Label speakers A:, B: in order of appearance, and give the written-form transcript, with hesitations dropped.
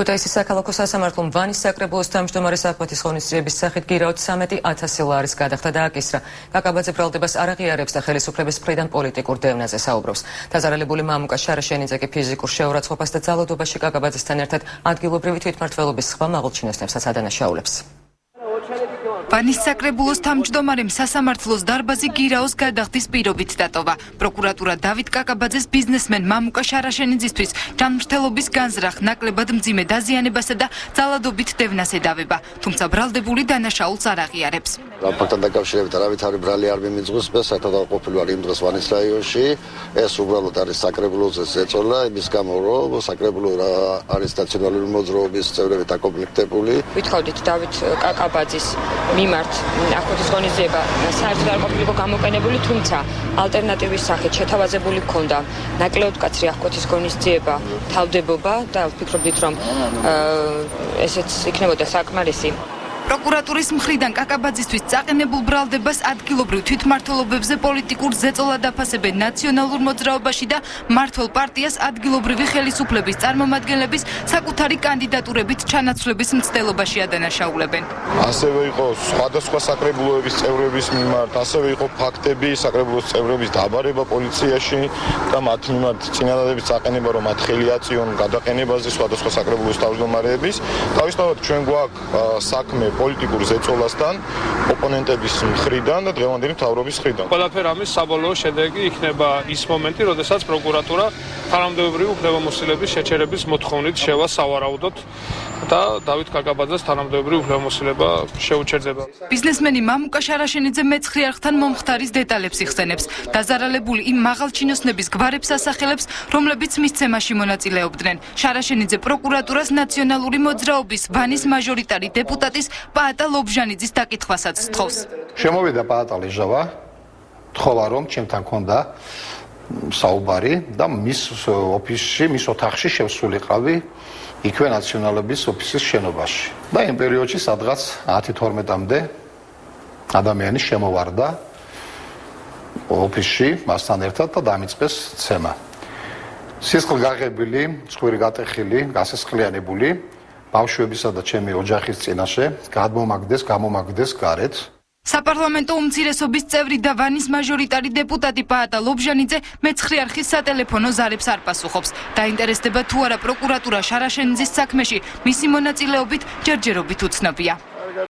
A: ქუთაისის საქალაქო სასამართლომ ვანის საკრებულოს თავმჯდომარის აღკვეთის ღონისძიების სახით გირაოდ 13,100 ლარის გადახდა დააკისრა. კაკაბაძე ბრალდებას არ აღიარებს და ხელისუფლების მხრიდან პოლიტიკურ დევნაზე საუბრობს. დაზარალებული მამუკა შარაშენიძე კი ფიზიკურ შეურაცხყოფას და ძალადობაში კაკაბაძესთან ერთად ადგილობრივი თვითმმართველობის სხვა მაღალჩინოსნებსაც ადანაშაულებს.
B: ვანის საკრებულოს თავმჯდომარემ სასამართლოს დარბაზი გირაოს გადახდის პირობით დატოვა. პროკურატურა დავით კაკაბაძეს ბიზნესმენ მამუკა შარაშენიძისთვის ჯანმრთელობის განზრახ, ნაკლებად მძიმე დაზიანებასა და ძალადობით დევნას ედავება, თუმცა ბრალდებული დანაშაულს არ აღიარებს.
C: Ფაქტთან დაკავშირებით არავითარი ბრალი არ მიმიძღვის, საერთოდ არ ყოფილი ვარ იმ დროს ვანის რაიონში. ეს უბრალოდ არის საკრებულოზე ზეწოლა, იმის გამო რომ საკრებულო არის ნაციონალური მოძრაობის წევრები დაკომპლექტებული.
D: ვითხოვდით დავით კაკაბაძის მიმართ აღკვეთის ღონისძიება საერთოდ არ ყოფილიყო გამოყენებული, თუმცა ალტერნატივის სახით შეთავაზებული ჰქონდა ნაკლებ მკაცრი აღკვეთის ღონისძიება თავდებობა და ვფიქრობდით რომ ესეც იქნებოდა საკმარისი.
B: პროკურატურის მხრიდან კაკაბაძისთვის წაყენებულ ბრალდებას ადგილობრივ თვითმმართველობებზე პოლიტიკურ ზეწოლად აფასებენ ნაციონალურ მოძრაობაში და მმართველ პარტიას ადგილობრივი ხელისუფლების წარმომადგენლების საკუთარი კანდიდატურებით ჩანაცვლების მცდელობაში ადანაშაულებენ.
E: ასევე იყო სხვადასხვა საკრებულოების წევრების მიმართ, ასევე იყო ფაქტები საკრებულოს წევრების დაბარება პოლიციაში და მათ მიმართ წინადადების წაყენება, რომ მათ ხელი აწიონ გადაყენებაზე სხვადასხვა საკრებულოს თავმჯდომარეების. თავისთავად ჩვენ გვაქვს საქმე პოლიტიკურ ზეწოლასთან, ოპონენტების მხრიდან და დღევანდელი მთავრობის მხრიდან.
F: ყველაფერ ამის საბოლოო შედეგი იქნება ის მომენტი, როდესაც პროკურატურა თანამდებობრივი უფლებამოსილების შეჩერების მოთხოვნით შევა სავარაუდოდ და დავით კაკაბაძეს თანამდებობრივი უფლებამოსილება შეუჩერდება.
B: ბიზნესმენი მამუკა შარაშენიძე მეცხრე არხთან მომხდარის დეტალებს იხსენებს. დაზარალებული იმ მაღალჩინოსნების გვარებს ასახელებს, რომლებიც მისცემაში მონაწილეობდნენ. შარაშენიძე პროკურატურას ნაციონალური მოძრაობის ვანის მაჟორიტარი დეპუტატის პაატა ლობჟანიძის დაკითხვასაც სთხოვს.
G: შემოვიდა პაატა ლეჟავა, თხოვა რომ ჩემთან ქონდა საუბარი და მის ოფისში, მის ოთახში შევსულიყავი იქვე ნაციონალების ოფისის შენობაში. და იმ პერიოდში სადღაც 10-12-მდე ადამიანი შემოვარდა ოფისში მასთან ერთად და დამიწყეს ცემა. სისხლგაღებილი, ცხვირი გატეხილი, გასესხლიანებული ბავშვებისა და ჩემი ოჯახის წინაშე გამომაგდეს გარეთ.
B: საპარლამენტო უმცირესობის წევრი და ვანის მაჟორიტარი დეპუტატი პაატა ლობჟანიძე მეცხრე არხის სატელეფონო ზარებს არ პასუხობს. დაინტერესდება თუ არა პროკურატურა შარაშენიძის საქმეში მისი მონაწილეობით ჯერჯერობით უცნობია.